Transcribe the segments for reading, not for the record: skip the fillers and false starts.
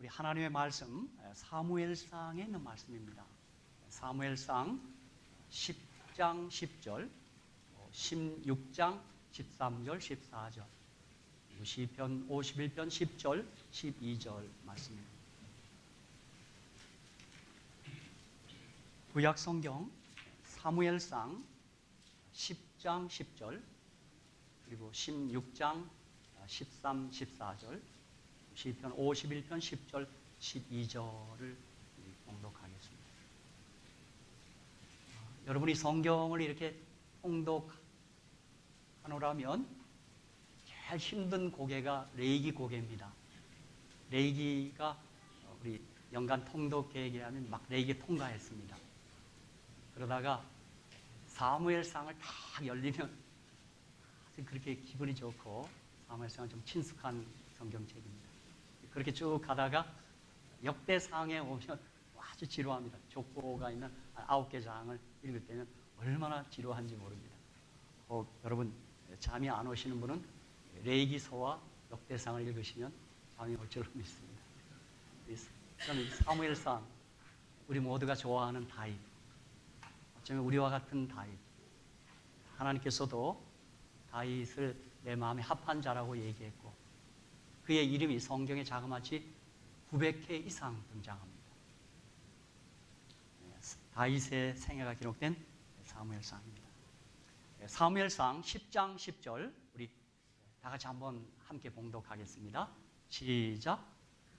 우리 하나님의 말씀 사무엘상에 있는 말씀입니다. 사무엘상 10장 10절, 16장 13절, 14절, 시편 51편 10절, 12절 말씀입니다. 구약 성경 사무엘상 10장 10절, 그리고 16장 13, 14절, 시편 51편 10절, 12절을 봉독하겠습니다. 여러분이 성경을 이렇게 봉독하노라면 제일 힘든 고개가 레이기 고개입니다. 레이기가 우리 연간 통독 계획에 하면 막 레이기 통과했습니다. 그러다가 사무엘상을 딱 열리면 아주 그렇게 기분이 좋고, 사무엘상은 좀 친숙한 성경책입니다. 그렇게 쭉 가다가 역대상에 오면 아주 지루합니다. 족보가 있는 9개 장을 읽을 때는 얼마나 지루한지 모릅니다. 여러분 잠이 안 오시는 분은 레위기서와 역대상을 읽으시면 잠이 올 줄 믿습니다. 저는 사무엘상, 우리 모두가 좋아하는 다윗, 어쩌면 우리와 같은 다윗, 하나님께서도 다윗을 내 마음에 합한 자라고 얘기했고, 그의 이름이 성경에 자그마치 900회 이상 등장합니다. 다윗의 생애가 기록된 사무엘상입니다. 사무엘상 10장 10절, 우리 다 같이 한번 함께 봉독하겠습니다. 시작.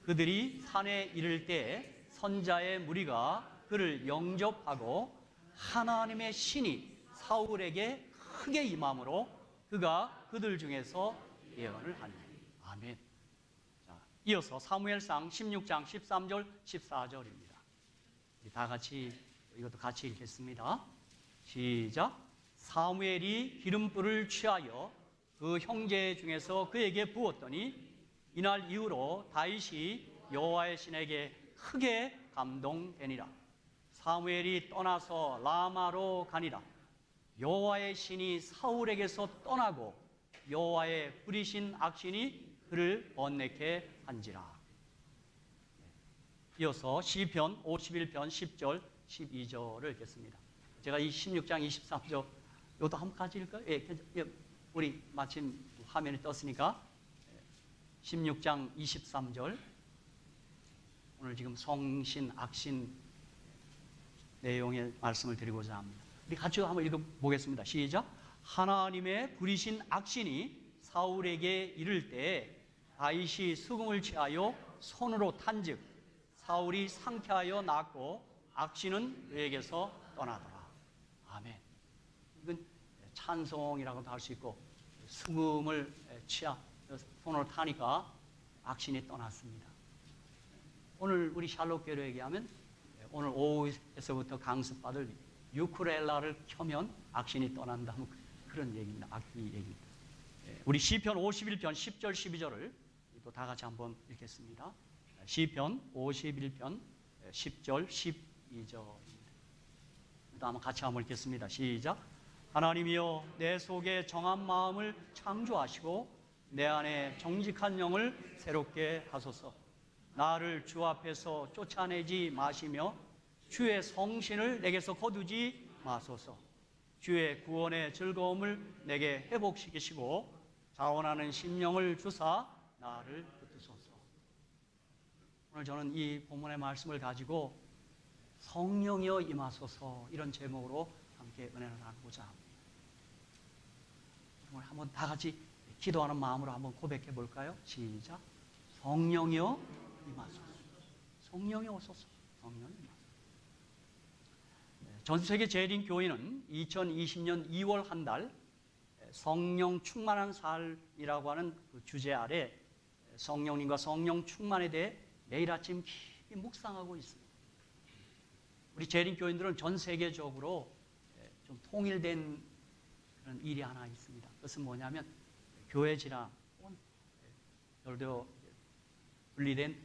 그들이 산에 이를 때 선자의 무리가 그를 영접하고 하나님의 신이 사울에게 크게 임함으로 그가 그들 중에서 예언을 하니. 아멘. 자, 이어서 사무엘상 16장 13절 14절입니다. 다 같이 이것도 같이 읽겠습니다. 시작. 사무엘이 기름불을 취하여 그 형제 중에서 그에게 부었더니 이날 이후로 다윗이 여호와의 신에게 크게 감동되니라. 사무엘이 떠나서 라마로 가니라. 여호와의 신이 사울에게서 떠나고 여호와의 부리신 악신이 그를 번뇌케 한지라. 이어서 시편 51편 10절 12절을 읽겠습니다. 제가 이 16장 23절 이것도 한번 같이 읽을까요? 예, 우리 마침 화면에 떴으니까 16장 23절, 오늘 지금 성신, 악신 내용의 말씀을 드리고자 합니다. 우리 같이 한번 읽어보겠습니다. 시작. 하나님의 부리신 악신이 사울에게 이를 때 다윗이 수금을 취하여 손으로 탄즉 사울이 상쾌하여 낳고 악신은 그에게서 떠나더라. 아멘. 이건 찬송이라고도 할 수 있고, 수금을 손으로 타니까 악신이 떠났습니다. 오늘 우리 샬롯교로 얘기하면 오늘 오후에서부터 강습받을 유쿠렐라를 켜면 악신이 떠난다, 그런 얘기입니다. 악기 얘기입니다. 우리 시편 51편 10절 12절을 또 다 같이 한번 읽겠습니다. 시편 51편 10절 12절입니다. 또 한번 같이 한번 읽겠습니다. 시작. 하나님이여 내 속에 정한 마음을 창조하시고 내 안에 정직한 영을 새롭게 하소서. 나를 주 앞에서 쫓아내지 마시며 주의 성신을 내게서 거두지 마소서. 주의 구원의 즐거움을 내게 회복시키시고 자원하는 심령을 주사 나를 붙드소서. 오늘 저는 이 본문의 말씀을 가지고 성령이여 임하소서, 이런 제목으로 함께 은혜를 나누고자 합니다. 오늘 한번 다 같이 기도하는 마음으로 한번 고백해 볼까요? 시작. 성령이여 임하소서. 성령이 오소서. 성령이 임하소서. 전 세계 재림 교회는 2020년 2월 한 달 성령 충만한 삶이라고 하는 그 주제 아래 성령님과 성령 충만에 대해 매일 아침 깊이 묵상하고 있습니다. 우리 재림 교인들은 전 세계적으로 좀 통일된 그런 일이 하나 있습니다. 그것은 뭐냐면 교회 지랑 별도로 분리된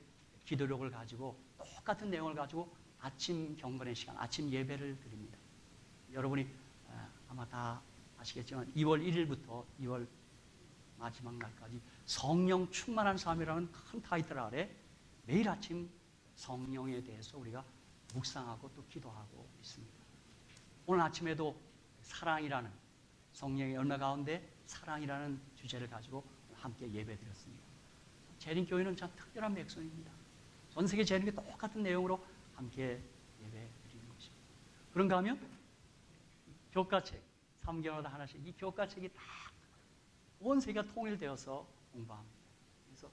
기도력을 가지고 똑같은 내용을 가지고 아침 경건의 시간, 아침 예배를 드립니다. 여러분이 아마 다 아시겠지만 2월 1일부터 2월 마지막 날까지 성령 충만한 삶이라는 큰 타이틀 아래 매일 아침 성령에 대해서 우리가 묵상하고 또 기도하고 있습니다. 오늘 아침에도 사랑이라는, 성령의 열매 가운데 사랑이라는 주제를 가지고 함께 예배드렸습니다. 재림교회는 참 특별한 백성입니다. 전 세계 재림교 똑같은 내용으로 함께 예배드리는 것입니다. 그런가 하면 교과책 3개월마다 하나씩 이 교과책이 다 온 세계가 통일되어서 공부합니다. 그래서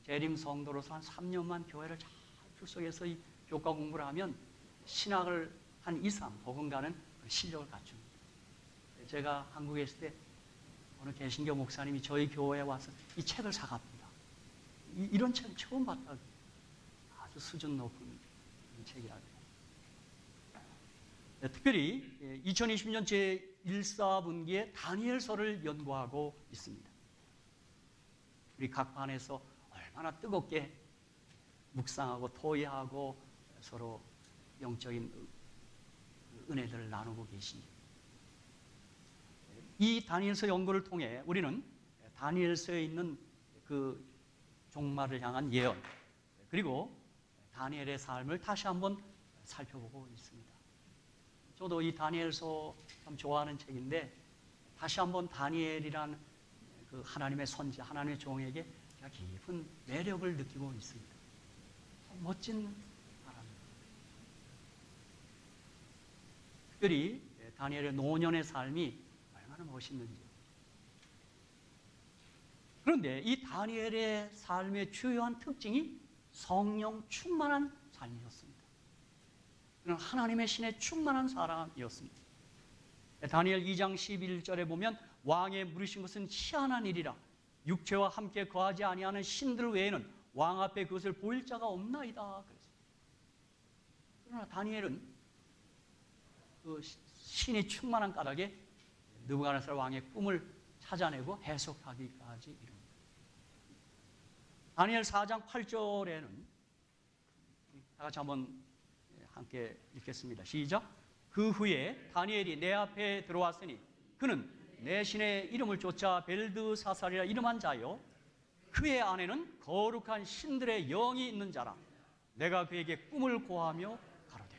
재림 성도로서 한 3년만 교회를 잘 출석해서 이 교과 공부를 하면 신학을 한 이상 복음 가는 실력을 갖춥니다. 제가 한국에 있을 때 어느 개신교 목사님이 저희 교회에 와서 이 책을 사갑니다. 이런 책 처음 봤다고. 아주 수준 높은 이 책이라고. 특별히 2020년 제1사분기에 다니엘서를 연구하고 있습니다. 우리 각 반에서 얼마나 뜨겁게 묵상하고 토의하고 서로 영적인 은혜들을 나누고 계십니다. 이 다니엘서 연구를 통해 우리는 다니엘서에 있는 그 종말을 향한 예언, 그리고 다니엘의 삶을 다시 한번 살펴보고 있습니다. 저도 이 다니엘서 참 좋아하는 책인데 다시 한번 다니엘이란 그 하나님의 선지, 하나님의 종에게 깊은 매력을 느끼고 있습니다. 멋진 사람입니다. 특별히 다니엘의 노년의 삶이 얼마나 멋있는지. 그런데 이 다니엘의 삶의 주요한 특징이 성령 충만한 삶이었습니다. 그는 하나님의 신에 충만한 사람이었습니다. 다니엘 2장 11절에 보면 왕의 물으신 것은 희한한 일이라 육체와 함께 거하지 아니하는 신들 외에는 왕 앞에 그것을 보일 자가 없나이다. 그랬습니다. 그러나 다니엘은 그 신이 충만한 까닭에 느부갓네살 왕의 꿈을 찾아내고 해석하기까지 이릅니다. 다니엘 4장 8절에는 다 같이 한번 함께 읽겠습니다. 시작. 그 후에 다니엘이 내 앞에 들어왔으니 그는 내 신의 이름을 쫓아 벨드사살이라 이름한 자요 그의 안에는 거룩한 신들의 영이 있는 자라. 내가 그에게 꿈을 고하며 가로되.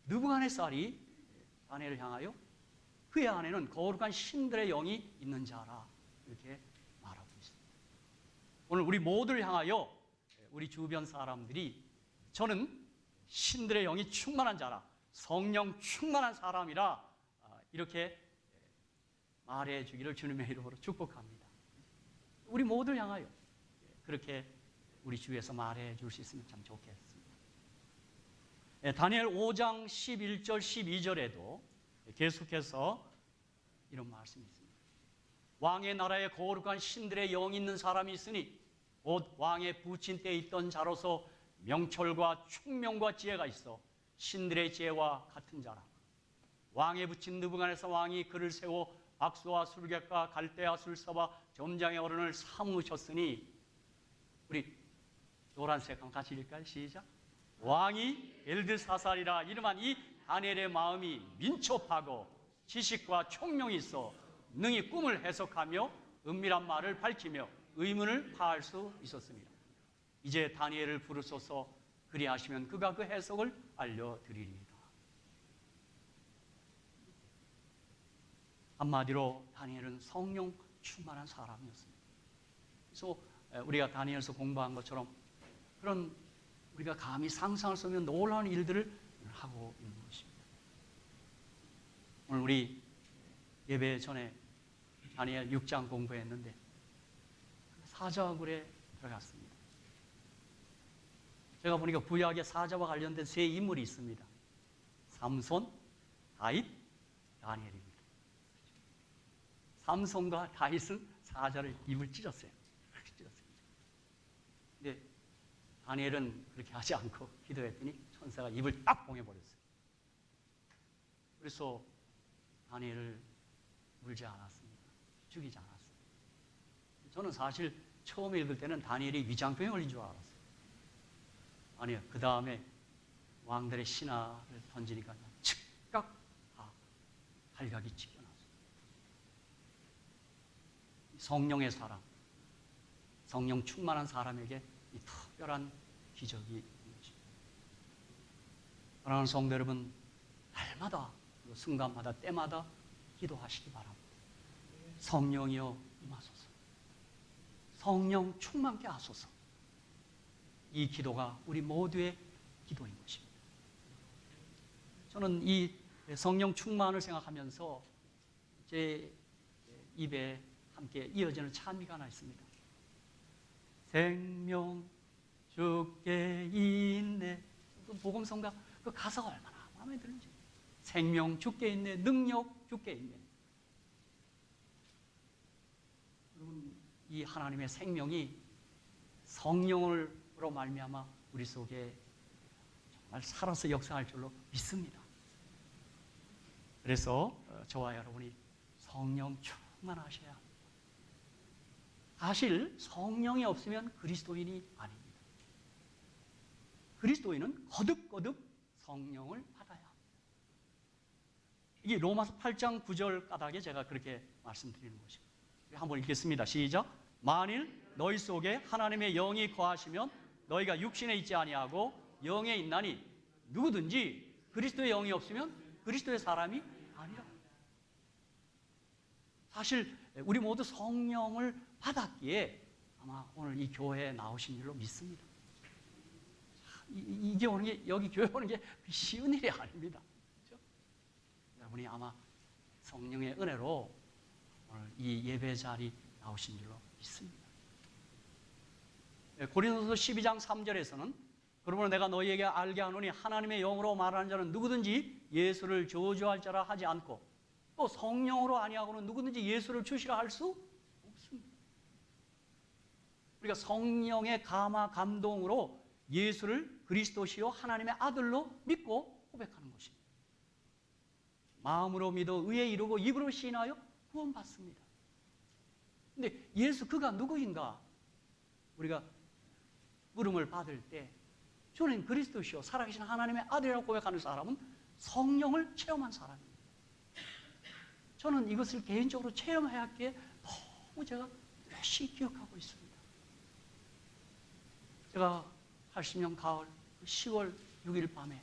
느부갓네살이 다니엘을 향하여 그의 안에는 거룩한 신들의 영이 있는 자라 이렇게 말하고 있습니다. 오늘 우리 모두를 향하여 우리 주변 사람들이 저는 신들의 영이 충만한 자라, 성령 충만한 사람이라 이렇게 말해 주기를 주님의 이름으로 축복합니다. 우리 모두를 향하여 그렇게 우리 주위에서 말해 줄 수 있으면 참 좋겠습니다. 다니엘 5장 11절 12절에도 계속해서 이런 말씀이 있습니다. 왕의 나라에 거룩한 신들의 영이 있는 사람이 있으니 곧 왕의 부친 때에 있던 자로서 명철과 총명과 지혜가 있어 신들의 지혜와 같은 자라. 왕의 부친 느부갓네살 왕이 그를 세워 박수와 술객과 갈대와 술사와 점장의 어른을 삼으셨으니 우리 노란색 한번 같이 읽을까요? 시작. 왕이 벨드사살이라 이름한 이 다니엘의 마음이 민첩하고 지식과 총명이 있어 능히 꿈을 해석하며 은밀한 말을 밝히며 의문을 파할 수 있었습니다. 이제 다니엘을 부르소서. 그리하시면 그가 그 해석을 알려드리리이다. 한마디로 다니엘은 성령 충만한 사람이었습니다. 그래서 우리가 다니엘서 공부한 것처럼 그런 우리가 감히 상상할 수 없는 놀라운 일들을 하고 있는 것입니다. 오늘 우리 예배 전에 다니엘 6장 공부했는데 사자굴에 들어갔습니다. 제가 보니까 구약의 사자와 관련된 세 인물이 있습니다. 삼손, 다윗, 다니엘입니다. 삼손과 다윗은 사자를 입을 찢었어요. 근데 다니엘은 그렇게 하지 않고 기도했더니 천사가 입을 딱 봉해버렸어요. 그래서 다니엘을 물지 않았습니다. 죽이지 않았어요. 저는 사실 처음 읽을 때는 다니엘이 위장병에 걸린 줄 알았어요. 아니요. 그 다음에 왕들의 신하를 던지니까 즉각 발각이 찢겨났어요. 성령의 사람, 성령 충만한 사람에게 이 특별한 기적이 있는 것입니다. 사랑하는 성도 여러분, 날마다 순간마다 때마다 기도하시기 바랍니다. 성령이여 임하소서. 성령 충만케 하소서. 이 기도가 우리 모두의 기도인 것입니다. 저는 이 성령 충만을 생각하면서 제 입에 함께 이어지는 찬미가 하나 있습니다. 생명 주께 있네. 그 복음성가 그 가사가 얼마나 마음에 드는지. 생명 주께 있네. 능력 주께 있네. 여러분, 이 하나님의 생명이 성령으로 말미암아 우리 속에 정말 살아서 역사할 줄로 믿습니다. 그래서 저와 여러분이 성령 충만하셔야 합니다. 사실 성령이 없으면 그리스도인이 아닙니다. 그리스도인은 거듭거듭 성령을 받아야 합니다. 이게 로마서 8장 9절 까닭에 제가 그렇게 말씀드리는 것입니다. 한번 읽겠습니다. 시작. 만일 너희 속에 하나님의 영이 거하시면 너희가 육신에 있지 아니하고 영에 있나니 누구든지 그리스도의 영이 없으면 그리스도의 사람이 아니라. 사실 우리 모두 성령을 받았기에 아마 오늘 이 교회에 나오신 줄로 믿습니다. 이게 오는 게, 여기 교회 오는 게 쉬운 일이 아닙니다. 그렇죠? 여러분이 아마 성령의 은혜로 오늘 이 예배 자리 나오신 줄로 믿습니다. 고린도서 12장 3절에서는 그러므로 내가 너희에게 알게 하노니 하나님의 영으로 말하는 자는 누구든지 예수를 저주할 자라 하지 않고 또 성령으로 아니하고는 누구든지 예수를 주시라 할 수 없습니다. 우리가 성령의 감화 감동으로 예수를 그리스도시요 하나님의 아들로 믿고 고백하는 것입니다. 마음으로 믿어 의에 이르고 입으로 시인하여 구원받습니다. 근데 예수 그가 누구인가? 우리가 물음을 받을 때 주는 그리스도시요 살아계신 하나님의 아들이라고 고백하는 사람은 성령을 체험한 사람입니다. 저는 이것을 개인적으로 체험하였기에 너무 제가 열심히 기억하고 있습니다. 제가 80년 가을 10월 6일 밤에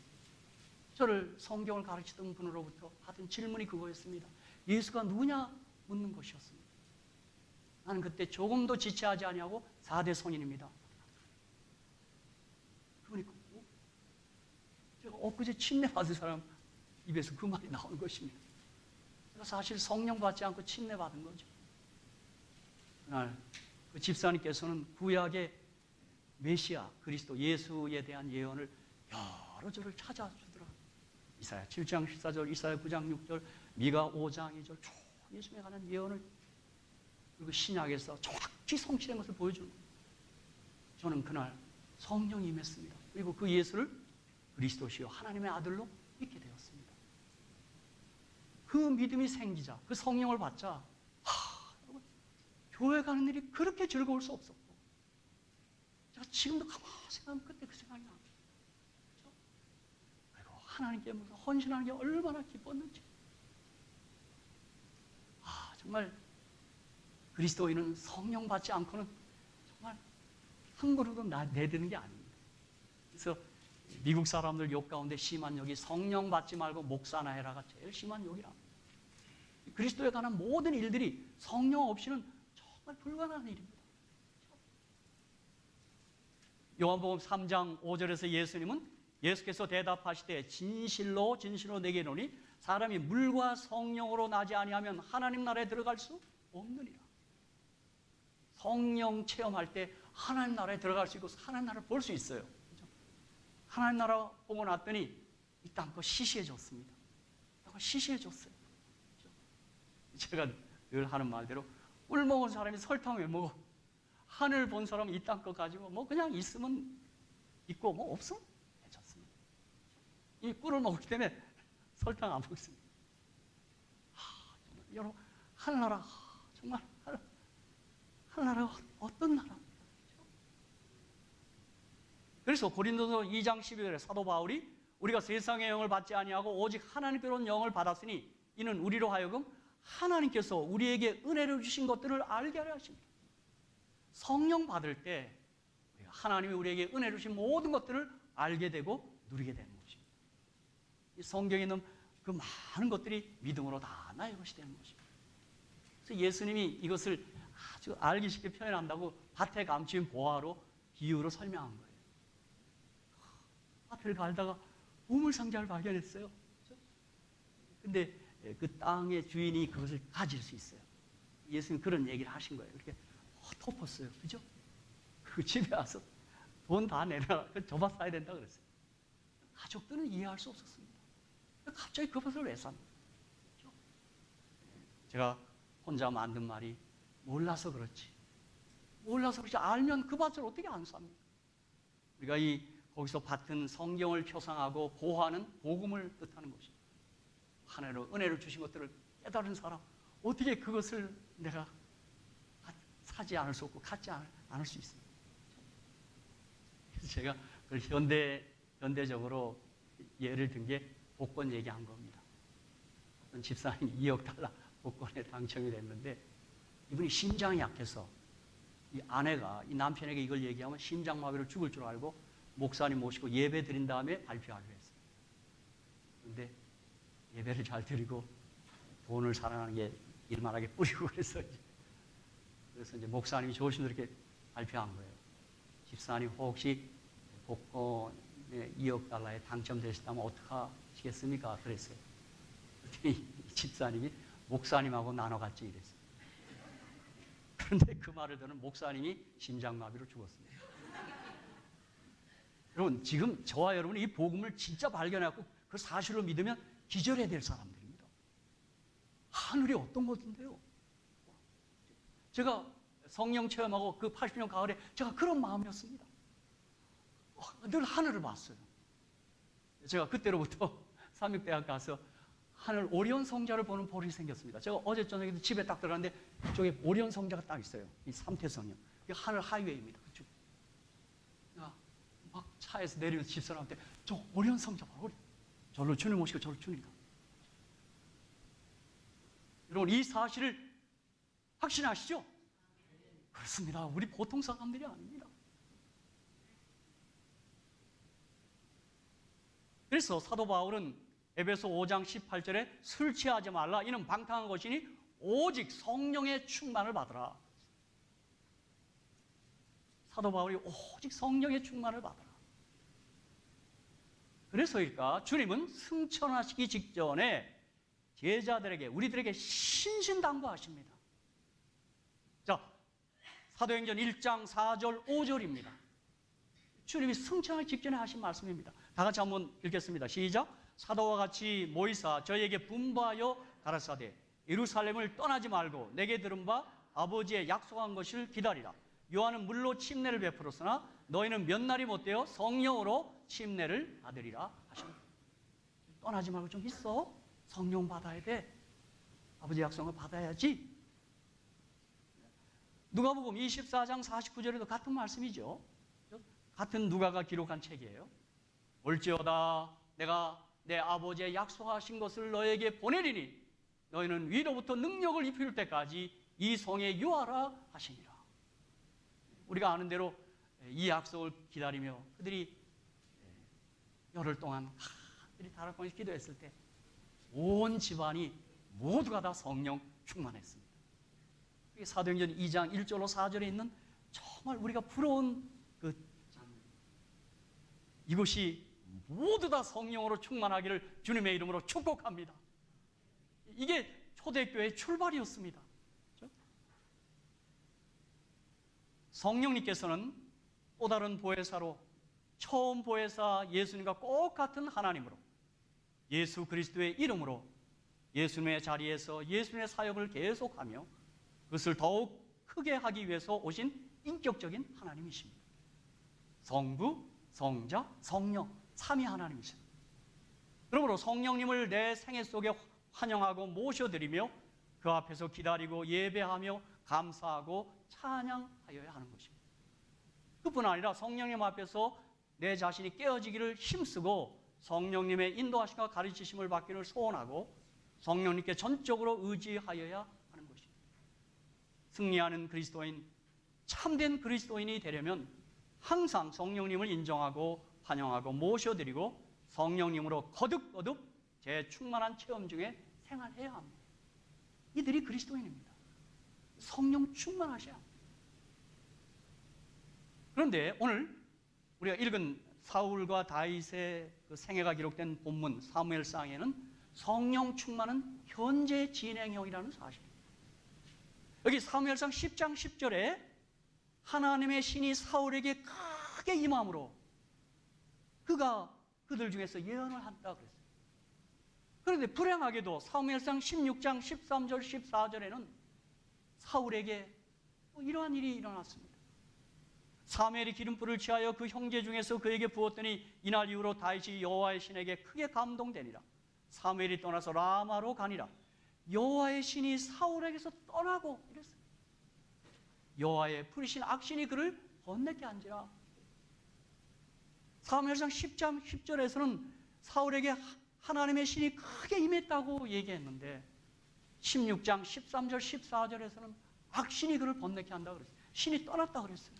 저를 성경을 가르치던 분으로부터 받은 질문이 그거였습니다. 예수가 누구냐 묻는 것이었습니다. 나는 그때 조금도 지체하지 아니하고 4대 선인입니다. 그러니까 제가 엊그제 침례 받은 사람 입에서 그 말이 나온 것입니다. 제가 사실 성령 받지 않고 침례 받은 거죠. 그날 그 집사님께서는 구약의 메시아 그리스도 예수에 대한 예언을 여러 절을 찾아주더라. 이사야 7장 14절, 이사야 9장 6절, 미가 5장 2절 쭉 예수님에 관한 예언을 그리고 신약에서 정확히 성취된 것을 보여주는 거예요. 저는 그날 성령이 임했습니다. 그리고 그 예수를 그리스도시요 하나님의 아들로 믿게 되었습니다. 그 믿음이 생기자 그 성령을 받자 여러분, 교회 가는 일이 그렇게 즐거울 수 없었고 제가 지금도 가만히 생각하면 그때 그 생각이 납니다. 그렇죠? 그리고 하나님께 헌신하는 게 얼마나 기뻤는지 정말 그리스도인은 성령 받지 않고는 정말 한 그루도 내드는 게 아닙니다. 그래서 미국 사람들 욕 가운데 심한 욕이 성령 받지 말고 목사나 해라가 제일 심한 욕이랍니다. 그리스도에 관한 모든 일들이 성령 없이는 정말 불가능한 일입니다. 요한복음 3장 5절에서 예수께서 대답하시되 진실로 진실로 내게 이르노니 사람이 물과 성령으로 나지 아니하면 하나님 나라에 들어갈 수 없느니라. 성령 체험할 때 하나님 나라에 들어갈 수 있고 하나님 나라를 볼 수 있어요. 그렇죠? 하나님 나라 보고 났더니 이 땅거 시시해졌습니다. 시시해졌어요. 그렇죠? 제가 늘 하는 말대로 꿀 먹은 사람이 설탕 왜 먹어? 하늘 본 사람은 이 땅 거 가지고 뭐 그냥 있으면 있고 뭐 없으면 괜찮습니다. 이 꿀을 먹기 때문에 설탕 안 먹습니다. 여러분 하늘나라 정말 하늘나라가 어떤 나라입니까? 그래서 고린도서 2장 12절에 사도 바울이 우리가 세상의 영을 받지 아니하고 오직 하나님께로 온 영을 받았으니 이는 우리로 하여금 하나님께서 우리에게 은혜를 주신 것들을 알게 하려 하십니다. 성령 받을 때 우리가 하나님이 우리에게 은혜를 주신 모든 것들을 알게 되고 누리게 되는 것입니다. 이 성경에 있는 그 많은 것들이 믿음으로 다 나의 것이 되는 것입니다. 그래서 예수님이 이것을 아주 알기 쉽게 표현한다고 밭에 감추인 보화로 비유로 설명한 거예요. 밭을 갈다가 보물상자를 발견했어요. 근데 그 땅의 주인이 그것을 가질 수 있어요. 예수님 그런 얘기를 하신 거예요. 이렇게 덮었어요. 그죠? 그 집에 와서 돈 다 내놔라. 저밭 사야 된다 그랬어요. 가족들은 이해할 수 없었습니다. 갑자기 그 밭을 왜 삽니까? 그죠? 제가 혼자 만든 말이 몰라서 그렇지. 몰라서 그렇지. 알면 그 밭을 어떻게 안 삽니까? 우리가 거기서 밭은 성경을 표상하고 보호하는 복음을 뜻하는 것입니다. 하나님으로 은혜를 주신 것들을 깨달은 사람, 어떻게 그것을 내가 사지 않을 수 없고 갖지 않을 수 있습니까? 그래서 제가 현대적으로 예를 든 게 복권 얘기한 겁니다. 어떤 집사님이 2억 달러 복권에 당첨이 됐는데 이분이 심장이 약해서 이 아내가 이 남편에게 이걸 얘기하면 심장마비로 죽을 줄 알고 목사님 모시고 예배 드린 다음에 발표하기로 했어요. 그런데 예배를 잘 드리고 돈을 사랑하는 게 일만하게 뿌리고 그래서 이제 목사님이 좋으신 대로 이렇게 발표한 거예요. 집사님 혹시 복권에 2억 달러에 당첨되셨다면 어떡하시겠습니까? 그랬어요. 이 집사님이 목사님하고 나눠 갖지 이랬어요. 그런데 그 말을 듣는 목사님이 심장마비로 죽었습니다. 여러분, 지금 저와 여러분이 이 복음을 진짜 발견해갖고 그 사실을 믿으면 기절해야 될 사람들입니다. 하늘이 어떤 것인데요? 제가 성령 체험하고 그 80년 가을에 제가 그런 마음이었습니다. 늘 하늘을 봤어요. 제가 그때로부터 삼육대학 가서 하늘 오리온 성자를 보는 볼이 생겼습니다. 제가 어제 저녁에도 집에 딱 들어갔는데 그쪽에 오리온 성자가 딱 있어요. 이 삼태성령. 이게 하늘 하이웨이입니다. 그쪽. 막 차에서 내리면서 집사람한테 저 오리온 성자 봐. 저를 주님 모시고 저를 주님이다. 여러분 이 사실을 확신하시죠? 그렇습니다. 우리 보통 사람들이 아닙니다. 그래서 사도 바울은 에베소 5장 18절에 술 취하지 말라. 이는 방탕한 것이니 오직 성령의 충만을 받으라. 사도 바울이 오직 성령의 충만을 받으라. 그래서일까 주님은 승천하시기 직전에 제자들에게 우리들에게 신신당부하십니다. 자, 사도행전 1장 4절 5절입니다. 주님이 승천하기 직전에 하신 말씀입니다. 다 같이 한번 읽겠습니다. 시작. 사도와 같이 모이사 저에게 분부하여 가라사대 예루살렘을 떠나지 말고 내게 들은 바 아버지의 약속한 것을 기다리라. 요한은 물로 침례를 베풀었으나 너희는 몇 날이 못되어 성령으로 침례를 받으리라 하십니다. 떠나지 말고 좀 있어. 성령 받아야 돼. 아버지의 약속을 받아야지. 누가복음 24장 49절에도 같은 말씀이죠. 같은 누가가 기록한 책이에요. 올지어다 내가 내 아버지의 약속하신 것을 너에게 보내리니 너희는 위로부터 능력을 입힐 때까지 이 성에 유하라 하시니라. 우리가 아는 대로 이 약속을 기다리며 그들이 열흘 동안 그들이 다락방에서 기도했을 때 온 집안이 모두가 다 성령 충만했습니다. 사도행전 2장 1절로 4절에 있는 정말 우리가 부러운 그 이것이 모두 다 성령으로 충만하기를 주님의 이름으로 축복합니다. 이게 초대교회의 출발이었습니다. 그렇죠? 성령님께서는 또 다른 보혜사로 처음 보혜사 예수님과 꼭 같은 하나님으로 예수 그리스도의 이름으로 예수님의 자리에서 예수님의 사역을 계속하며 그것을 더욱 크게 하기 위해서 오신 인격적인 하나님이십니다. 성부, 성자, 성령, 삼위 하나님이십니다. 그러므로 성령님을 내 생애 속에 환영하고 모셔드리며 그 앞에서 기다리고 예배하며 감사하고 찬양하여야 하는 것입니다. 그뿐 아니라 성령님 앞에서 내 자신이 깨어지기를 힘쓰고 성령님의 인도하심과 가르치심을 받기를 소원하고 성령님께 전적으로 의지하여야 하는 것입니다. 승리하는 그리스도인, 참된 그리스도인이 되려면 항상 성령님을 인정하고 환영하고 모셔드리고 성령님으로 거듭거듭 재충만한 체험 중에 생활해야 합니다. 이들이 그리스도인입니다. 성령 충만하셔야 합니다. 그런데 오늘 우리가 읽은 사울과 다윗의 그 생애가 기록된 본문 사무엘상에는 성령 충만은 현재 진행형이라는 사실입니다. 여기 사무엘상 10장 10절에 하나님의 신이 사울에게 크게 임함으로 그가 그들 중에서 예언을 한다 그랬어요. 그런데 불행하게도 사무엘상 16장 13절 14절에는 사울에게 이러한 일이 일어났습니다. 사무엘이 기름불을 취하여 그 형제 중에서 그에게 부었더니 이날 이후로 다윗이 여호와의 신에게 크게 감동되니라. 사무엘이 떠나서 라마로 가니라. 여호와의 신이 사울에게서 떠나고 이랬어요. 여호와의 부리신 악신이 그를 번뇌케 한지라. 사무엘상 10장 10절에서는 사울에게 하나님의 신이 크게 임했다고 얘기했는데 16장 13절 14절에서는 악신이 그를 번뇌케 한다고 그랬어요. 신이 떠났다고 그랬어요.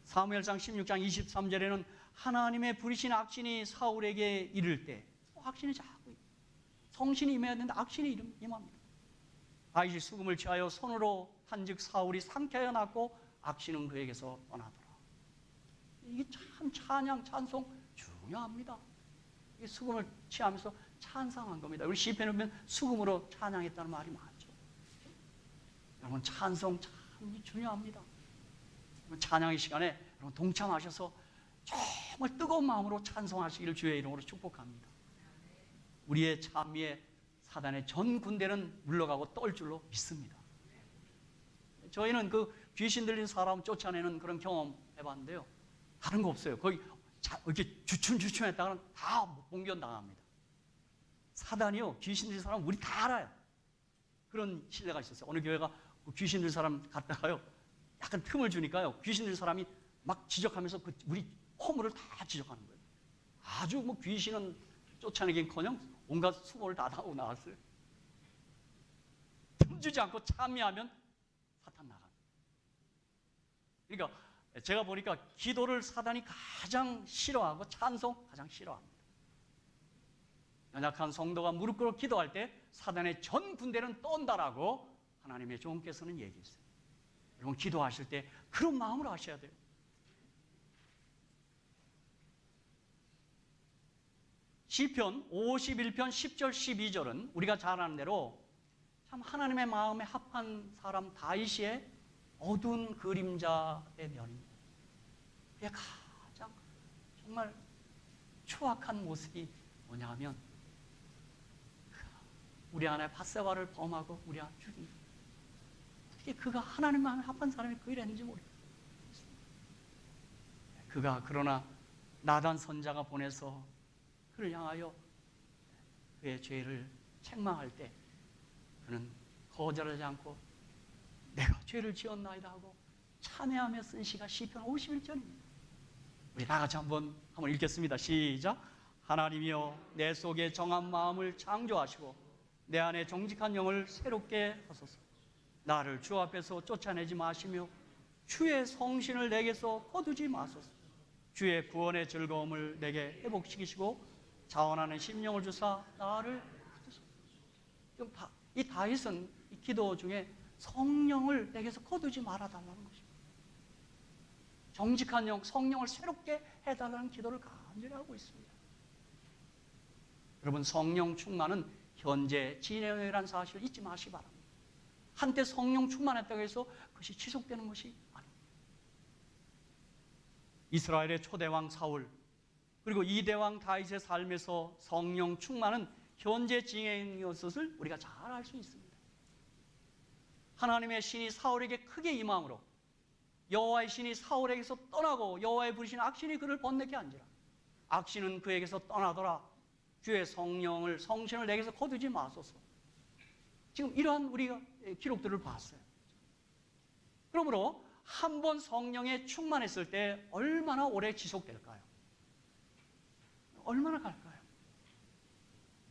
사무엘상 16장 23절에는 하나님의 부리신 악신이 사울에게 이를 때 악신이 자꾸 성신이 임해야 되는데 악신이 임합니다. 다윗이 수금을 취하여 손으로 한즉 사울이 상쾌하여 났고 악신은 그에게서 떠나더라. 이게 참 찬양 찬송 중요합니다. 이게 수금을 취하면서 찬송한 겁니다. 우리 시편에 보면 수금으로 찬양했다는 말이 많죠. 여러분 찬송 참 중요합니다. 찬양의 시간에 여러분 동참하셔서 정말 뜨거운 마음으로 찬송하시기를 주의 이름으로 축복합니다. 우리의 찬미에 사단의 전 군대는 물러가고 떨 줄로 믿습니다. 저희는 그 귀신 들린 사람 쫓아내는 그런 경험 해봤는데요. 다른 거 없어요. 거기 이렇게 주춤주춤했다가는 다 봉변당합니다. 사단이요, 귀신 들린 사람 우리 다 알아요. 그런 신뢰가 있었어요. 어느 교회가 귀신 들린 사람 갔다가요, 약간 틈을 주니까요, 귀신 들린 사람이 막 지적하면서 우리 허물을 다 지적하는 거예요. 아주 뭐 귀신은 쫓아내긴커녕 온갖 수고를 다 하고 나왔어요. 틈주지 않고 참여하면 사탄 나갑니다. 그러니까 제가 보니까 기도를 사단이 가장 싫어하고 찬송 가장 싫어합니다. 연약한 성도가 무릎 꿇어 기도할 때 사단의 전 군대는 떤다라고 하나님의 종께서는 얘기했어요. 여러분 기도하실 때 그런 마음으로 하셔야 돼요. 시편 51편 10절 12절은 우리가 잘 아는 대로 참 하나님의 마음에 합한 사람 다윗의 어두운 그림자의 면입니다. 그게 가장 정말 추악한 모습이 뭐냐 하면 우리 안에 밧세바를 범하고 우리 안에 죽인 어떻게 그가 하나님 마음에 합한 사람이 그 일을 했는지 모르겠어요. 그가 그러나 나단 선자가 보내서 그를 향하여 그의 죄를 책망할 때 그는 거절하지 않고 내가 죄를 지었나이다 하고 참회하며 쓴 시가 시편 51절입니다. 우리 다 같이 한번 읽겠습니다. 시작. 하나님이여 내 속에 정한 마음을 창조하시고 내 안에 정직한 영을 새롭게 하소서. 나를 주 앞에서 쫓아내지 마시며 주의 성신을 내게서 거두지 마소서. 주의 구원의 즐거움을 내게 회복시키시고 자원하는 심령을 주사 나를 거두소서. 이 다윗은 이 기도 중에 성령을 내게서 거두지 말아달라는 것입니다. 정직한 영, 성령을 새롭게 해달라는 기도를 간절히 하고 있습니다. 여러분 성령 충만은 현재 진행이라는 사실을 잊지 마시기 바랍니다. 한때 성령 충만했다고 해서 그것이 지속되는 것이 아닙니다. 이스라엘의 초대왕 사울 그리고 이대왕 다윗의 삶에서 성령 충만은 현재 진행이었음을 우리가 잘 알 수 있습니다. 하나님의 신이 사울에게 크게 임함으로 여호와의 신이 사울에게서 떠나고 여호와의 부르신 악신이 그를 번뇌케 한지라. 악신은 그에게서 떠나더라. 주의 성신을 내게서 거두지 마소서. 지금 이러한 우리가 기록들을 봤어요. 그러므로 한 번 성령에 충만했을 때 얼마나 오래 지속될까요? 얼마나 갈까요?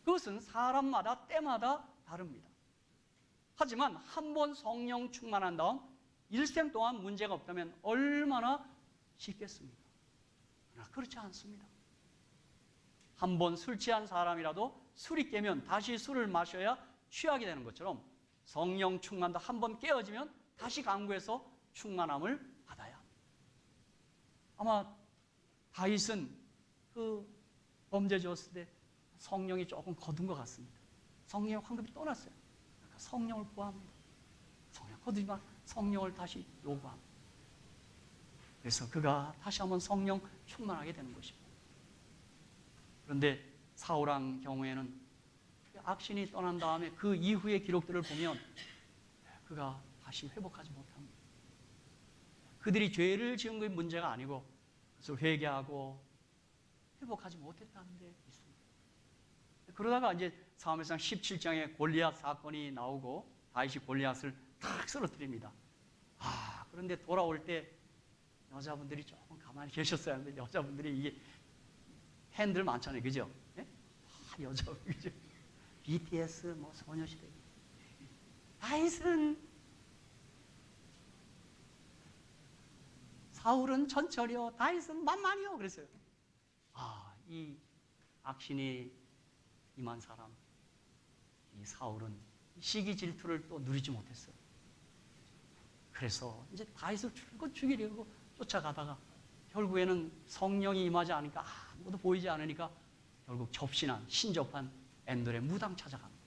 그것은 사람마다 때마다 다릅니다. 하지만 한 번 성령 충만한 다음 일생 동안 문제가 없다면 얼마나 쉽겠습니까? 그러나 그렇지 않습니다. 한 번 술 취한 사람이라도 술이 깨면 다시 술을 마셔야 취하게 되는 것처럼 성령 충만도 한 번 깨어지면 다시 강구해서 충만함을 받아야 합니다. 아마 다윗은 그 범죄 지었을 때 성령이 조금 거둔 것 같습니다. 성령의 황급이 떠났어요. 그러니까 성령을 구합니다. 성령 거두지만 성령을 다시 요구합니다. 그래서 그가 다시 한번 성령 충만하게 되는 것입니다. 그런데 사울왕 경우에는 악신이 떠난 다음에 그 이후의 기록들을 보면 그가 다시 회복하지 못합니다. 그들이 죄를 지은 게 문제가 아니고 그래서 회개하고 회복하지 못했다는 데 있습니다. 그러다가 이제 사무엘상 17장에 골리앗 사건이 나오고 다윗이 골리앗을 탁 쓰러뜨립니다. 그런데 돌아올 때 여자분들이 조금 가만히 계셨어야 하는데 여자분들이 이게 팬들 많잖아요. 그죠? 네? 다 여자분, 그죠? BTS, 뭐, 소녀시대. 다윗은, 사울은 천철이요. 다윗은 만만이요. 그랬어요. 이 악신이 임한 사람, 이 사울은 시기 질투를 또 누리지 못했어요. 그래서 이제 다윗을 줄곧 죽이려고 쫓아가다가 결국에는 성령이 임하지 않으니까 아무도 보이지 않으니까 결국 접신한 신접한 엔돌의 무당 찾아갑니다.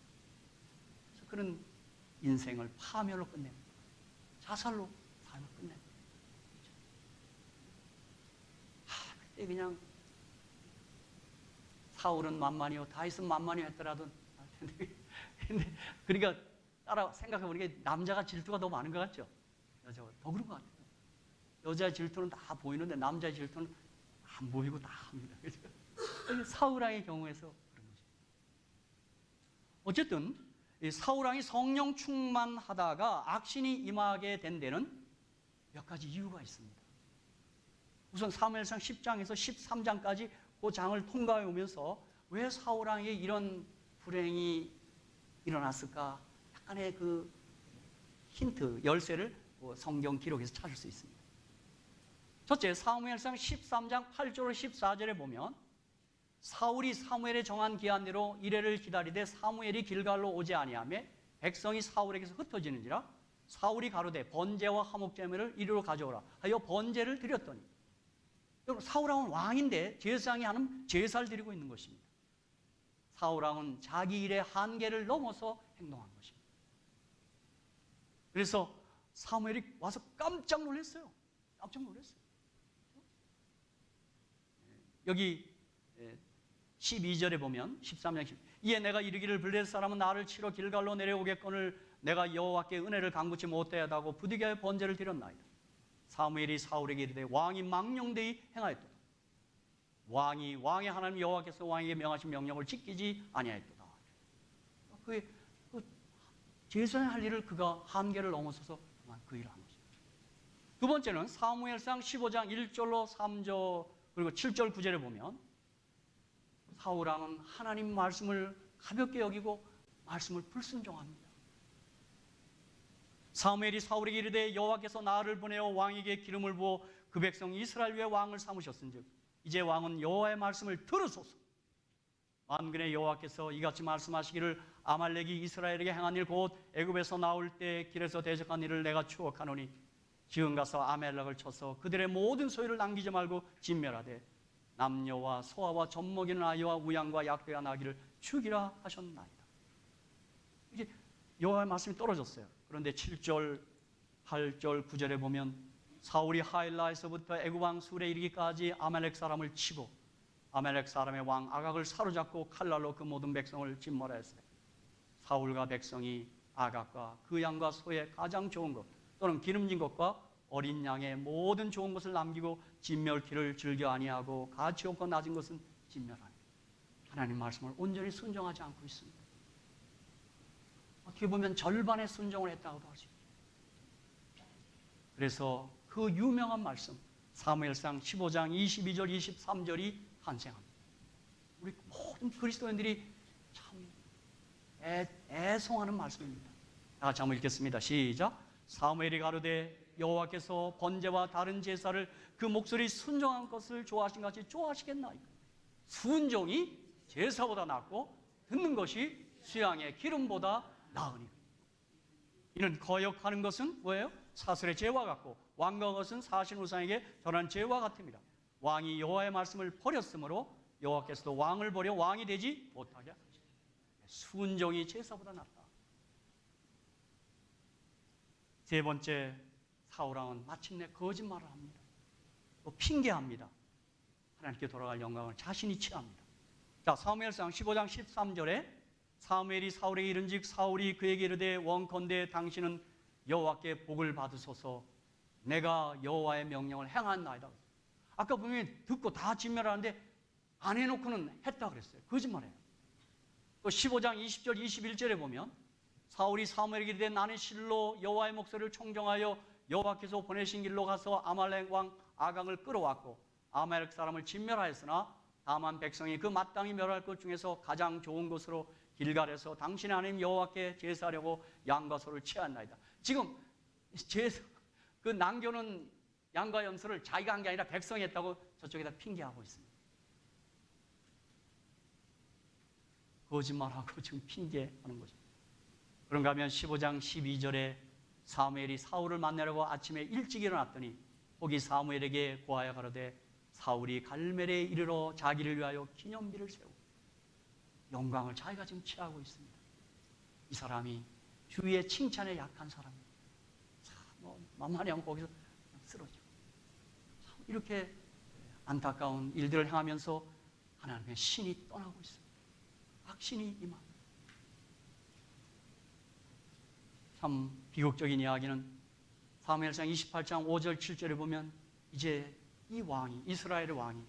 그래서 그는 인생을 파멸로 끝냅니다. 자살로 삶을 끝냅니다. 그때 그냥 사울은 만만히요 다윗은 만만히 했더라도 근데 그러니까 따라 생각해보니까 남자가 질투가 더 많은 것 같죠? 여자가 더 그런 것 같아요. 여자 질투는 다 보이는데 남자 질투는 안 보이고 다 합니다. 사울왕의 경우에서 그런 것입니다. 어쨌든 이 사울왕이 성령 충만하다가 악신이 임하게 된 데는 몇 가지 이유가 있습니다. 우선 사무엘상 10장에서 13장까지 그 장을 통과해 오면서 왜 사울왕에게 이런 불행이 일어났을까? 약간의 그 힌트, 열쇠를 성경 기록에서 찾을 수 있습니다. 첫째, 사무엘상 13장 8절 14절에 보면 사울이 사무엘의 정한 기한대로 이레를 기다리되 사무엘이 길갈로 오지 아니하며 백성이 사울에게서 흩어지는지라 사울이 가로되 번제와 화목제물을 이리로 가져오라 하여 번제를 드렸더니 사울왕은 왕인데 제사장이 하는 제사를 드리고 있는 것입니다. 사울왕은 자기 일의 한계를 넘어서 행동한 것입니다. 그래서 사무엘이 와서 깜짝 놀랐어요. 깜짝 놀랐어요. 여기 12절에 보면 13장 10 이에 내가 이르기를 블레셋 사람은 나를 치러 길갈로 내려오겠거늘 내가 여호와께 은혜를 간구치 못하였다고 부득이하여 번제를 드렸나이다. 사무엘이 사울에게 이르되 왕이 망령되이 행하였도다. 왕의 하나님 여호와께서 왕에게 명하신 명령을 지키지 아니하였도다. 그 제사장 할 일을 그가 한계를 넘어서서 그 일을 한 것입니다. 두 번째는 사무엘상 15장 1절로 3절 그리고 7절 9절에 보면 사울왕은 하나님 말씀을 가볍게 여기고 말씀을 불순종합니다. 사무엘이 사울에게 이르되 여호와께서 나를 보내어 왕에게 기름을 부어 그 백성 이스라엘 위에 왕을 삼으셨은즉 이제 왕은 여호와의 말씀을 들으소서. 만군의 여호와께서 이같이 말씀하시기를 아말렉이 이스라엘에게 행한 일 곧 애굽에서 나올 때 길에서 대적한 일을 내가 추억하노니 지금 가서 아말렉을 쳐서 그들의 모든 소유를 남기지 말고 진멸하되 남녀와 소아와 젖먹이는 아이와 우양과 약대가 나기를 죽이라 하셨나이다. 이게 여호와의 말씀이 떨어졌어요. 그런데 7절, 8절, 9절에 보면 사울이 하일라에서부터 애굽 왕 술에 이르기까지 아말렉 사람을 치고 아말렉 사람의 왕 아각을 사로잡고 칼날로 그 모든 백성을 진멸하였으되 사울과 백성이 아각과 그 양과 소의 가장 좋은 것 또는 기름진 것과 어린 양의 모든 좋은 것을 남기고 진멸키를 즐겨 아니하고 가치 없고 낮은 것은 진멸하니 하나님 말씀을 온전히 순종하지 않고 있습니다. 어떻게 보면 절반의 순종을 했다고도 할 수 있죠. 그래서 그 유명한 말씀 사무엘상 15장 22절 23절이 탄생합니다. 우리 모든 그리스도인들이 참 애송하는 말씀입니다. 다 같이 한번 읽겠습니다. 시작. 사무엘이 가로되 여호와께서 번제와 다른 제사를 그 목소리 순종한 것을 좋아하신 같이 좋아하시겠나이까. 순종이 제사보다 낫고 듣는 것이 수양의 기름보다 나으니. 이는 거역하는 것은 뭐예요? 사슬의 죄와 같고 완고한 것은 사신 우상에게 전한 죄와 같습니다. 왕이 여호와의 말씀을 버렸으므로 여호와께서도 왕을 버려 왕이 되지 못하게 하시니 순종이 제사보다 낫다. 세 번째, 사울왕은 마침내 거짓말을 합니다. 또 핑계합니다. 하나님께 돌아갈 영광을 자신이 취합니다. 자, 사무엘상 15장 13절에 사무엘이 사울에게 이른즉 사울이 그에게 이르되 원컨대 당신은 여호와께 복을 받으소서. 내가 여호와의 명령을 행하나이다. 아까 분명히 듣고 다 진멸하는데 안 해놓고는 했다 그랬어요. 거짓말이에요. 또 15장 20절 21절에 보면 사울이 사무엘에게 이르되 나는 실로 여호와의 목소리를 청정하여 여호와께서 보내신 길로 가서 아말렉 왕 아강을 끌어왔고 아말렉 사람을 진멸하였으나 다만 백성이 그 마땅히 멸할 것 중에서 가장 좋은 곳으로 길갈에서 당신의 하나님 여호와께 제사하려고 양과 소를 취하였나이다. 지금 그 남겨놓은 양과 염소를 자기가 한 게 아니라 백성이 했다고 저쪽에다 핑계하고 있습니다. 거짓말하고 지금 핑계하는 거죠. 그런가 하면 15장 12절에 사무엘이 사울을 만나려고 아침에 일찍 일어났더니 거기 사무엘에게 고하여 가로되 사울이 갈멜에 이르러 자기를 위하여 기념비를 세우고 영광을 자기가 지금 취하고 있습니다. 이 사람이 주위의 칭찬에 약한 사람입니다. 만만히 하면 거기서 쓰러지고 이렇게 안타까운 일들을 행하면서 하나님의 신이 떠나고 있습니다. 악신이 임합니다. 참 비극적인 이야기는 사무엘상 28장 5절 7절에 보면 이제 이 왕이 이스라엘의 왕이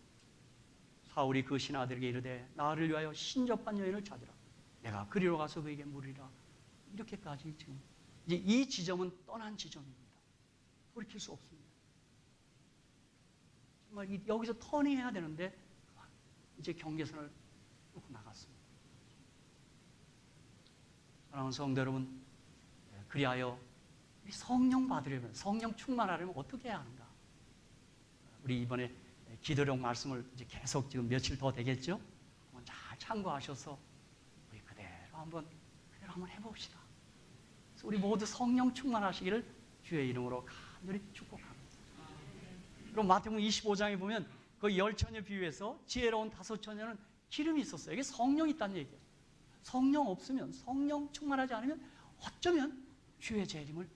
사울이 그 신하들에게 이르되 나를 위하여 신접한 여인을 찾으라. 내가 그리로 가서 그에게 물으리라. 이렇게까지 지금 이제 이 지점은 떠난 지점입니다. 돌이킬 수 없습니다. 정말 여기서 터닝해야 되는데 이제 경계선을 놓고 나갔습니다. 사랑하는 성도 여러분, 그리하여 성령 받으려면, 성령 충만하려면 어떻게 해야 하는가? 우리 이번에 기도령 말씀을 이제 계속 지금 며칠 더 되겠죠? 한번 잘 참고하셔서 우리 그대로 한번 해봅시다. 그래서 우리 모두 성령 충만하시기를 주의 이름으로 간절히 축복합니다. 그럼 마태복음 25장에 보면 그 10처녀 비유에서 지혜로운 5처녀는 기름이 있었어요. 이게 성령이 있다는 얘기예요. 성령 없으면, 성령 충만하지 않으면 어쩌면 주의 재림을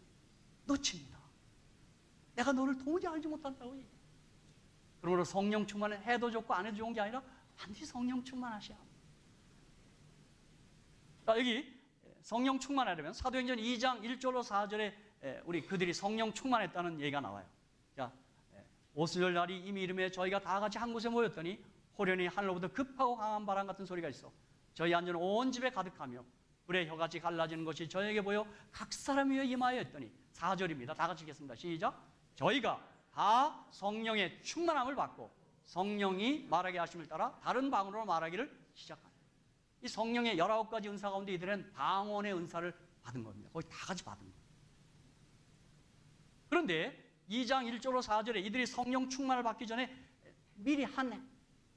놓칩니다. 내가 너를 도무지 알지 못한다고 얘기해요. 그러므로 성령 충만은 해도 좋고 안 해도 좋은 게 아니라 반드시 성령 충만하셔야 합니다. 자, 여기 성령 충만하려면 사도행전 2장 1절로 4절에 우리 그들이 성령 충만했다는 얘기가 나와요. 자, 오순절 날이 이미 이름에 저희가 다 같이 한 곳에 모였더니 호련히 하늘로부터 급하고 강한 바람 같은 소리가 있어 저희 앉은 온 집에 가득하며 불의 혀같이 갈라지는 것이 저에게 보여 각 사람 위에 임하여 했더니 4절입니다. 다 같이 읽겠습니다. 시작. 저희가 다 성령의 충만함을 받고 성령이 말하게 하심을 따라 다른 방언으로 말하기를 시작합니다. 이 성령의 19가지 은사 가운데 이들은 방언의 은사를 받은 겁니다. 거의 다 같이 받은 겁니다. 그런데 2장 1절로 4절에 이들이 성령 충만을 받기 전에 미리 한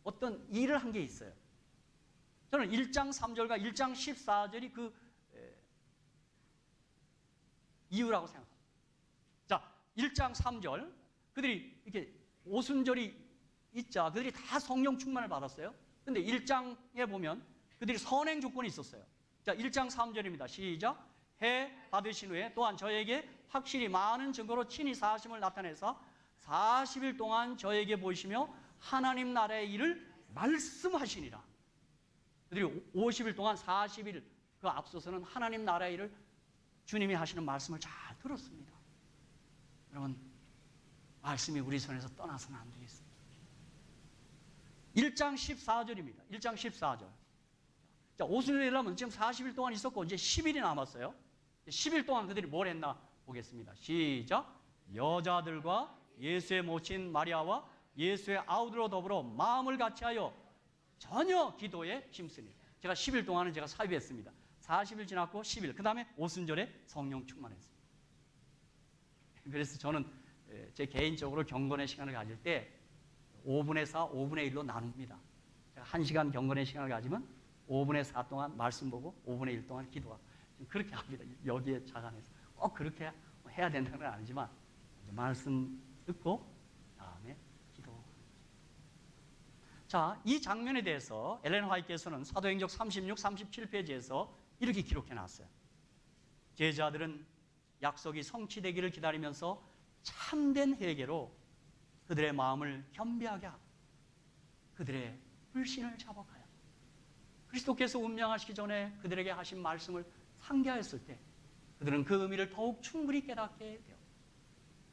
어떤 일을 한 게 있어요. 저는 1장 3절과 1장 14절이 그 이유라고 생각합니다. 자, 1장 3절 그들이 이렇게 오순절이 있자 그들이 다 성령 충만을 받았어요. 근데 1장에 보면 그들이 선행 조건이 있었어요. 자, 1장 3절입니다. 시작. 해 받으신 후에 또한 저에게 확실히 많은 증거로 친히 사심을 나타내서 40일 동안 저에게 보이시며 하나님 나라의 일을 말씀하시니라. 그들이 50일 동안 40일 그 앞서서는 하나님 나라의 일을 주님이 하시는 말씀을 잘 들었습니다. 여러분, 말씀이 우리 손에서 떠나서는 안 되겠습니다. 1장 14절입니다. 1장 14절. 자, 오순절이라면 지금 40일 동안 있었고 이제 10일이 남았어요. 10일 동안 그들이 뭘 했나 보겠습니다. 시작. 여자들과 예수의 모친 마리아와 예수의 아우들로 더불어 마음을 같이하여 전혀 기도에 힘쓰니. 제가 10일 동안은 제가 삽입했습니다. 40일 지났고 10일. 그 다음에 오순절에 성령 충만했습니다. 그래서 저는 제 개인적으로 경건의 시간을 가질 때 5분의 4, 5분의 1로 나눕니다. 제가 1시간 경건의 시간을 가지면 5분의 4 동안 말씀 보고 5분의 1 동안 기도하고 그렇게 합니다. 여기에 자간해서 그렇게 해야 된다는 건 아니지만 말씀 듣고 다음에 기도. 자, 이 장면에 대해서 엘렌 화이트께서는 사도행적 36, 37페이지에서 이렇게 기록해 놨어요. 제자들은 약속이 성취되기를 기다리면서 참된 회개로 그들의 마음을 겸비하게 하고 그들의 불신을 자복하여 그리스도께서 운명하시기 전에 그들에게 하신 말씀을 상기하였을 때 그들은 그 의미를 더욱 충분히 깨닫게 되어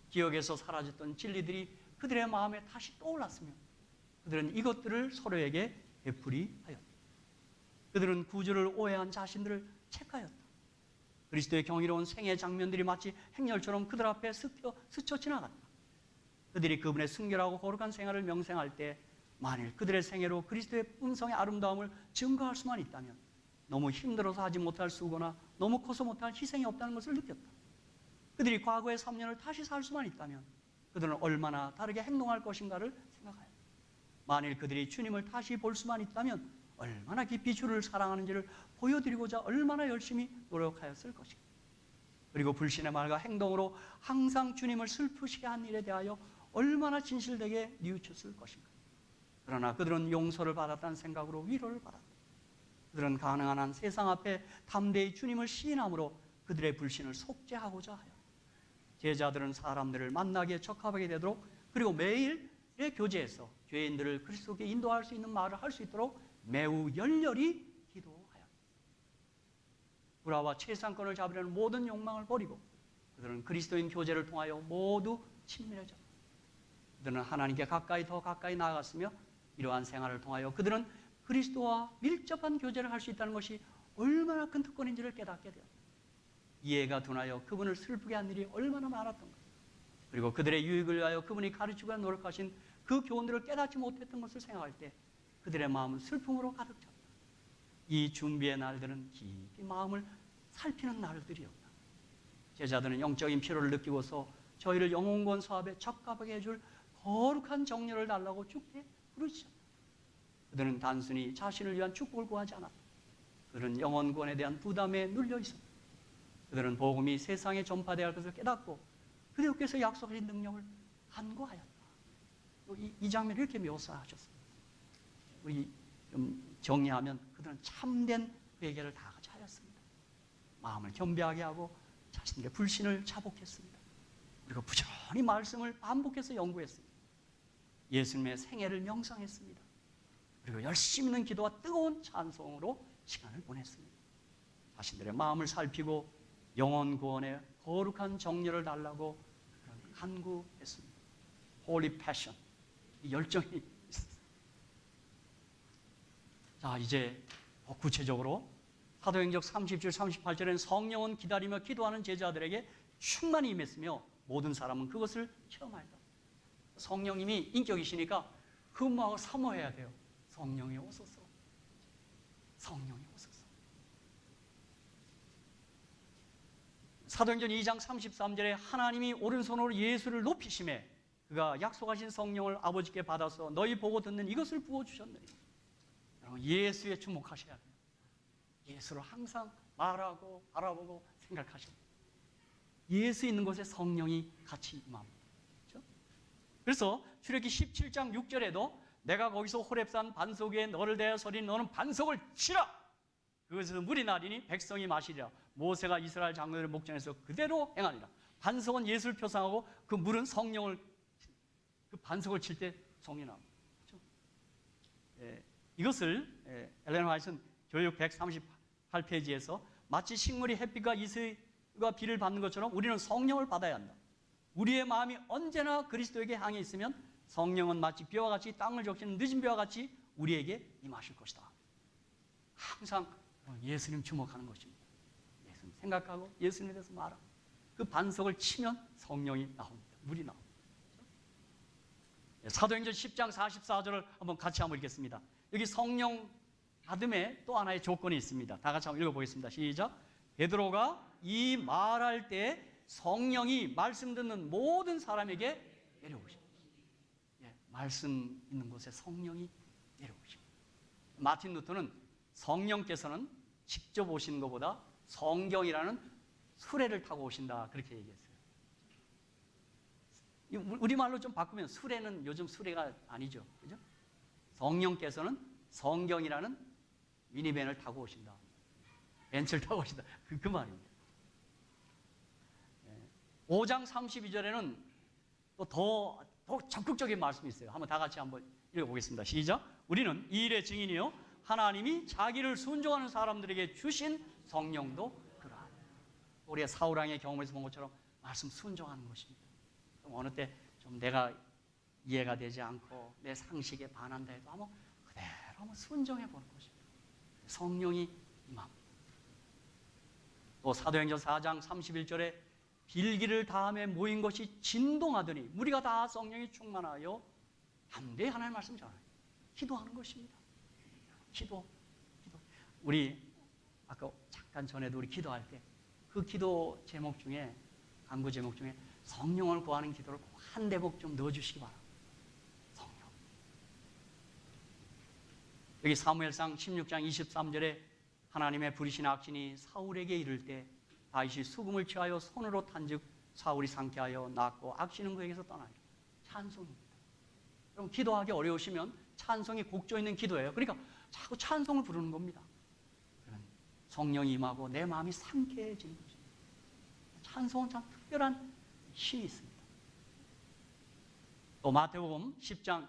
기억에서 사라졌던 진리들이 그들의 마음에 다시 떠올랐으며 그들은 이것들을 서로에게 되풀이 하였다. 그들은 구주를 오해한 자신들을 책하였다. 그리스도의 경이로운 생애 장면들이 마치 행렬처럼 그들 앞에 스쳐 지나갔다. 그들이 그분의 순결하고 거룩한 생활을 명상할 때 만일 그들의 생애로 그리스도의 음성의 아름다움을 증거할 수만 있다면 너무 힘들어서 하지 못할 수고나 너무 커서 못할 희생이 없다는 것을 느꼈다. 그들이 과거의 3년을 다시 살 수만 있다면 그들은 얼마나 다르게 행동할 것인가를 생각하였다. 만일 그들이 주님을 다시 볼 수만 있다면 얼마나 깊이 주를 사랑하는지를 보여드리고자 얼마나 열심히 노력하였을 것인가. 그리고 불신의 말과 행동으로 항상 주님을 슬프시게 한 일에 대하여 얼마나 진실되게 뉘우쳤을 것인가. 그러나 그들은 용서를 받았다는 생각으로 위로를 받았다. 그들은 가능한 한 세상 앞에 담대히 주님을 시인함으로 그들의 불신을 속죄하고자 하여 제자들은 사람들을 만나기에 적합하게 되도록 그리고 매일의 교제에서 죄인들을 그리스도께 인도할 수 있는 말을 할 수 있도록 매우 열렬히 기도하였다. 불화와 최상권을 잡으려는 모든 욕망을 버리고 그들은 그리스도인 교제를 통하여 모두 친밀해졌다. 그들은 하나님께 가까이 더 가까이 나아갔으며 이러한 생활을 통하여 그들은 그리스도와 밀접한 교제를 할 수 있다는 것이 얼마나 큰 특권인지를 깨닫게 되었다. 이해가 둔하여 그분을 슬프게 한 일이 얼마나 많았던가. 그리고 그들의 유익을 위하여 그분이 가르치고 노력하신 그 교훈들을 깨닫지 못했던 것을 생각할 때 그들의 마음은 슬픔으로 가득 찼다. 이 준비의 날들은 깊이 마음을 살피는 날들이었다. 제자들은 영적인 피로를 느끼고서 저희를 영혼권 사업에 적합하게 해줄 거룩한 정렬을 달라고 주께 부르셨다. 그들은 단순히 자신을 위한 축복을 구하지 않았다. 그들은 영혼권에 대한 부담에 눌려 있었다. 그들은 복음이 세상에 전파되어야 할 것을 깨닫고 그들께서 약속하신 능력을 간구하였다. 이 장면을 이렇게 묘사하셨습니다. 우리 좀 정리하면 그들은 참된 회개를 다 같이 하였습니다. 마음을 겸비하게 하고 자신의 불신을 자복했습니다. 그리고 부지런히 말씀을 반복해서 연구했습니다. 예수님의 생애를 명상했습니다. 그리고 열심 있는 기도와 뜨거운 찬송으로 시간을 보냈습니다. 자신들의 마음을 살피고 영혼 구원의 거룩한 정렬을 달라고 간구했습니다. Holy Passion, 이 열정이 있었습니다. 자, 이제 구체적으로 사도행적 30절 38절에는 성령은 기다리며 기도하는 제자들에게 충만히 임했으며 모든 사람은 그것을 체험하였다. 성령님이 인격이시니까 근무하고 사모해야 돼요. 성령이 오소서. 성령이 오소서. 사도행전 2장 33절에 하나님이 오른손으로 예수를 높이심에 그가 약속하신 성령을 아버지께 받아서 너희 보고 듣는 이것을 부어주셨느니. 여러분, 예수에 주목하셔야 돼요. 예수를 항상 말하고 바라보고 생각하셔야 돼요. 예수 있는 곳에 성령이 같이 임합니다. 그렇죠? 그래서 출애굽기 17장 6절에도 내가 거기서 호렙산 반석 위에 너를 대하여 서리니 너는 반석을 치라. 그것에서 물이 나리니 백성이 마시리라. 모세가 이스라엘 장로들의 목전에서 그대로 행하리라. 반석은 예수를 표상하고 그 물은 성령을 그 반석을 칠 때 성령이 나옵니다. 그렇죠? 이것을 엘렌 화이트는 교육 138페이지에서 마치 식물이 햇빛과 이슬과 비를 받는 것처럼 우리는 성령을 받아야 한다. 우리의 마음이 언제나 그리스도에게 향해 있으면 성령은 마치 비와 같이 땅을 적시는 늦은 비와 같이 우리에게 임하실 것이다. 항상 예수님 주목하는 것입니다. 예수님 생각하고 예수님에 대해서 말하고 그 반석을 치면 성령이 나옵니다. 물이 나옵니다. 사도행전 10장 44절을 한번 같이 한번 읽겠습니다. 여기 성령 받음에 또 하나의 조건이 있습니다. 다 같이 한번 읽어보겠습니다. 시작. 베드로가 이 말할 때 성령이 말씀 듣는 모든 사람에게 내려오십니다. 예, 말씀 있는 곳에 성령이 내려오십니다. 마틴 루터는 성령께서는 직접 오시는 것보다 성경이라는 수레를 타고 오신다, 그렇게 얘기했어요. 우리말로 좀 바꾸면 수레는 요즘 수레가 아니죠, 그죠? 성령께서는 성경이라는 미니밴을 타고 오신다, 벤츠를 타고 오신다, 그 말입니다. 5장 32절에는 또 더 적극적인 말씀이 있어요. 한번 다 같이 한번 읽어보겠습니다. 시작. 우리는 이 일의 증인이요 하나님이 자기를 순종하는 사람들에게 주신 성령도 그러하다. 우리가 사울왕의 경험에서 본 것처럼 말씀 순종하는 것입니다. 어느 때 좀 내가 이해가 되지 않고 내 상식에 반한다 해도 한번 그대로 한번 순종해 보는 것입니다. 성령이 임합니다. 또 사도행전 4장 31절에 빌기를 다함에 모인 것이 진동하더니 무리가 다 성령이 충만하여 담대히 하나님의 말씀 전하요. 기도하는 것입니다. 기도. 우리 아까 잠깐 전에도 우리 기도할 때 그 기도 제목 중에, 간구 제목 중에 성령을 구하는 기도를 꼭 한 대목 좀 넣어주시기 바랍니다. 성령. 여기 사무엘상 16장 23절에 하나님의 부리신 악신이 사울에게 이를 때 다윗이 수금을 취하여 손으로 탄즉 사울이 상쾌하여 낫고 악신은 그에게서 떠나니라. 찬송입니다. 여러분, 기도하기 어려우시면 찬송이 곡조 있는 기도예요. 그러니까 자꾸 찬송을 부르는 겁니다. 성령이 임하고 내 마음이 상쾌해지는 것입니다. 찬송은 참 특별한 힘이 있습니다. 또 마태복음 10장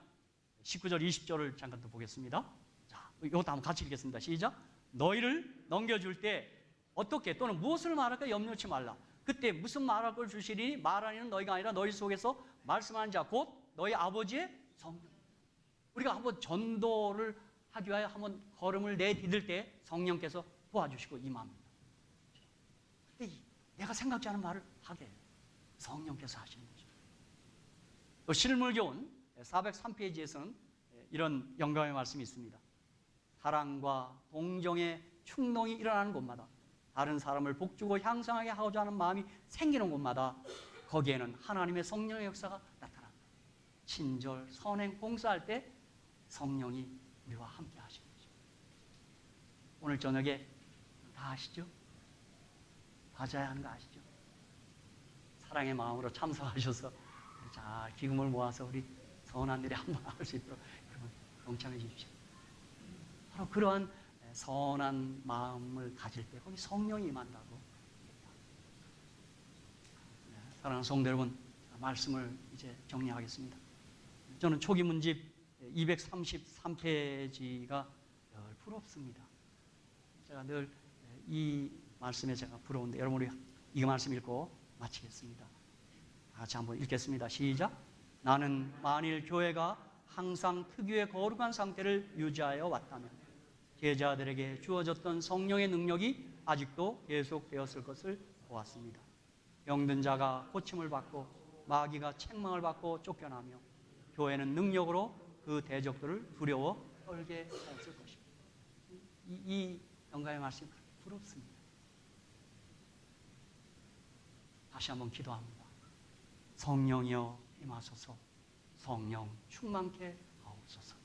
19절 20절을 잠깐 또 보겠습니다. 자, 이것도 한번 같이 읽겠습니다. 시작. 너희를 넘겨줄 때 어떻게 또는 무엇을 말할까 염려치 말라. 그때 무슨 말할 걸 주시리니 말하니는 너희가 아니라 너희 속에서 말씀하는 자 곧 너희 아버지의 성령. 우리가 한번 전도를 하기 위하여 한번 걸음을 내디딜 때 성령께서 도와주시고 임합니다. 근데 내가 생각지 않은 말을 하게 해요. 성령께서 하시는 거죠. 또 실물교훈 403페이지에서는 이런 영감의 말씀이 있습니다. 사랑과 동정의 충동이 일어나는 곳마다, 다른 사람을 복주고 향상하게 하고자 하는 마음이 생기는 곳마다 거기에는 하나님의 성령의 역사가 나타납니다. 친절, 선행, 봉사할 때 성령이 우리와 함께 하시는 거죠. 오늘 저녁에 다 아시죠? 맞아야 하는 거 아시죠? 사랑의 마음으로 참석하셔서 자, 기금을 모아서 우리 선한 일에 한번 할 수 있도록 여러분 동참해 주십시오. 바로 그러한 선한 마음을 가질 때 거기 성령이 임한다고. 사랑하는 성도 여러분, 말씀을 이제 정리하겠습니다. 저는 초기 문집 233페이지가 늘 부럽습니다. 제가 늘 이 말씀에 제가 부러운데 여러분 우리 이 말씀 읽고 마치겠습니다. 같이 한번 읽겠습니다. 시작. 나는 만일 교회가 항상 특유의 거룩한 상태를 유지하여 왔다면 제자들에게 주어졌던 성령의 능력이 아직도 계속되었을 것을 보았습니다. 병든 자가 고침을 받고 마귀가 책망을 받고 쫓겨나며 교회는 능력으로 그 대적들을 두려워 떨게 하였을 것입니다. 이 영감의 말씀 부럽습니다. 다시 한번 기도합니다. 성령이여 임하소서. 성령 충만케 하옵소서.